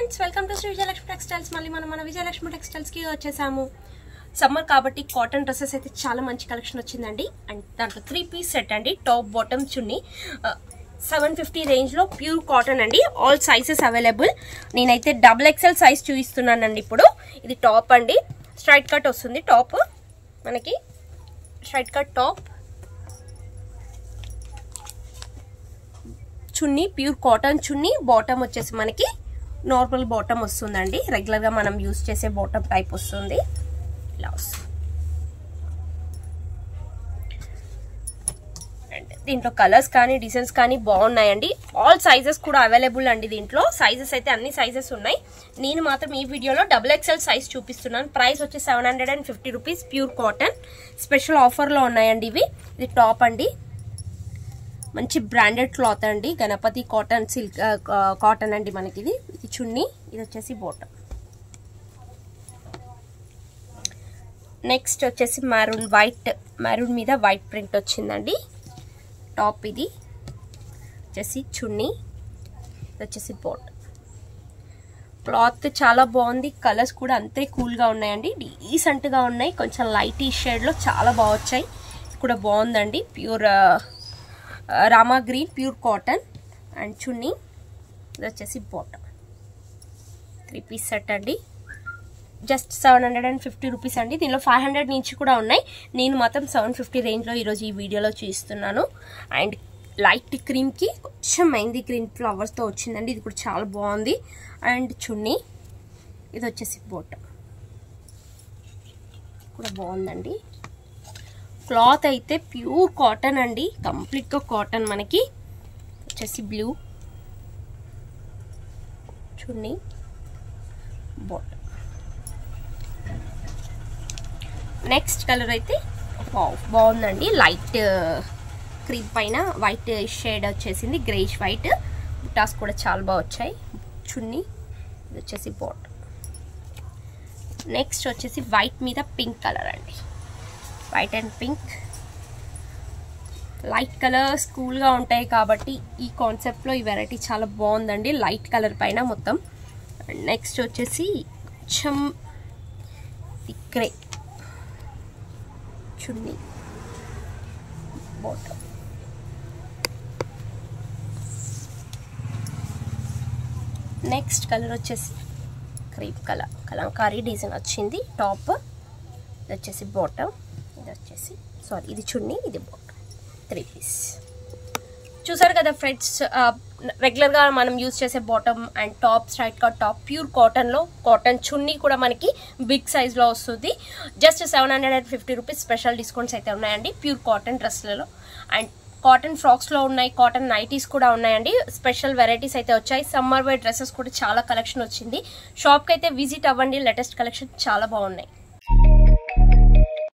Friends, welcome to Shri Vijayalakshmi textiles. మళ్ళీ మన Vijayalakshmi textiles కి వచ్చేసాము. సమ్మర్ కాబట్టి కాటన్ డ్రెస్సెస్ అయితే చాలా మంచి కలెక్షన్ వచ్చిందండి. అండ్ దాంట్లో 3 పీస్ సెట్ అండి. టాప్ బాటమ్ చున్నీ 750 రేంజ్ లో ప్యూర్ కాటన్ అండి. All sizes available. నేనైతే XXL సైజ్ చూపిస్తున్నానండి. ఇప్పుడు ఇది టాప్ అండి. స్ట్రైట్ కట్ వస్తుంది. టాప్ మనకి స్ట్రైట్ కట్ టాప్, చున్నీ ప్యూర్ కాటన్ చున్నీ, బాటమ్ వచ్చేసి మనకి నార్మల్ బాటమ్ వస్తుందండి. రెగ్యులర్ గా మనం యూజ్ చేసే బాటమ్ టైప్ వస్తుంది. ఇలా వస్తుంది. అండ్ దీంట్లో కలర్స్ కానీ డిజైన్స్ కానీ బాగున్నాయండి. ఆల్ సైజెస్ కూడా అవైలబుల్ అండి. దీంట్లో సైజెస్ అయితే అన్ని సైజెస్ ఉన్నాయి. నేను మాత్రం ఈ వీడియోలో XXL సైజ్ చూపిస్తున్నాను. ప్రైస్ వచ్చి 750 రూపీస్. ప్యూర్ కాటన్ స్పెషల్ ఆఫర్లో ఉన్నాయండి ఇవి. ఇది టాప్ అండి. మంచి బ్రాండెడ్ క్లాత్ అండి. గణపతి కాటన్ సిల్క్ కాటన్ అండి మనకి. ఇది చున్నీ, ఇది వచ్చేసి బాటమ్. నెక్స్ట్ వచ్చేసి మెరూన్ మీద వైట్ ప్రింట్ వచ్చిందండి. టాప్ ఇది వచ్చేసి చున్నీ, ఇది వచ్చేసి బాటమ్. క్లాత్ చాలా బాగుంది. కలర్స్ కూడా అంతే కూల్గా ఉన్నాయండి. డీసెంట్గా ఉన్నాయి. కొంచెం లైట్ షేడ్లో చాలా బాగా వచ్చాయి. కూడా బాగుందండి. Pure Rama green pure cotton and chunni, ఇది వచ్చేసి బాటమ్. 3 పీస్ సెట్ అండి. జస్ట్ 750 రూపీస్ అండి. దీనిలో 500 నుంచి కూడా ఉన్నాయి. నేను మాత్రం 750 రేంజ్లో ఈరోజు ఈ వీడియోలో చూపిస్తున్నాను. అండ్ లైట్ క్రీమ్కి కొంచెం మెహందీ గ్రీన్ ఫ్లవర్స్తో వచ్చిందండి. ఇది కూడా చాలా బాగుంది. అండ్ చున్నీ, ఇది వచ్చేసి బాటమ్. కూడా బాగుందండి. క్లాత్ అయితే ప్యూర్ కాటన్ అండి. కంప్లీట్గా కాటన్. మనకి వచ్చేసి బ్లూ చున్నీ, బాటమ్. నెక్స్ట్ కలర్ అయితే బాగుందండి. లైట్ క్రీమ్ పైన వైట్ షేడ్ వచ్చేసింది. గ్రేష్ వైట్ బుటాస్ కూడా చాలా బాగా వచ్చాయి. చున్నీ, ఇది వచ్చేసి బాటమ్. నెక్స్ట్ వచ్చేసి వైట్ మీద పింక్ కలర్ అండి. White and pink light colours కూల్గా ఉంటాయి కాబట్టి ఈ కాన్సెప్ట్లో ఈ వెరైటీ చాలా బాగుందండి. లైట్ కలర్ పైన మొత్తం. నెక్స్ట్ వచ్చేసి కొంచెం గ్రే చున్నీ, బాటమ్. నెక్స్ట్ కలర్ వచ్చేసి క్రీమ్ కలర్, కలంకారీ డిజైన్ వచ్చింది. టాప్, ఇది వచ్చేసి బాటమ్, ఇది వచ్చేసి ఇది చున్నీ, ఇది బాటమ్. 3 పీస్. చూసారు కదా ఫ్రెండ్స్, రెగ్యులర్గా మనం యూజ్ చేసే bottom and top, straight cut top pure కాటన్లో. కాటన్ చున్నీ కూడా మనకి బిగ్ సైజ్లో వస్తుంది. Just 750 rupees. స్పెషల్ డిస్కౌంట్స్ అయితే ఉన్నాయండి ప్యూర్ కాటన్ డ్రెస్లలో. అండ్ కాటన్ ఫ్రాక్స్లో ఉన్నాయి. కాటన్ నైటీస్ కూడా ఉన్నాయండి. స్పెషల్ వెరైటీస్ అయితే వచ్చాయి. సమ్మర్ వేర్ డ్రెస్సెస్ కూడా చాలా కలెక్షన్ వచ్చింది. షాప్కి అయితే విజిట్ అవ్వండి. లేటెస్ట్ కలెక్షన్ చాలా బాగున్నాయి.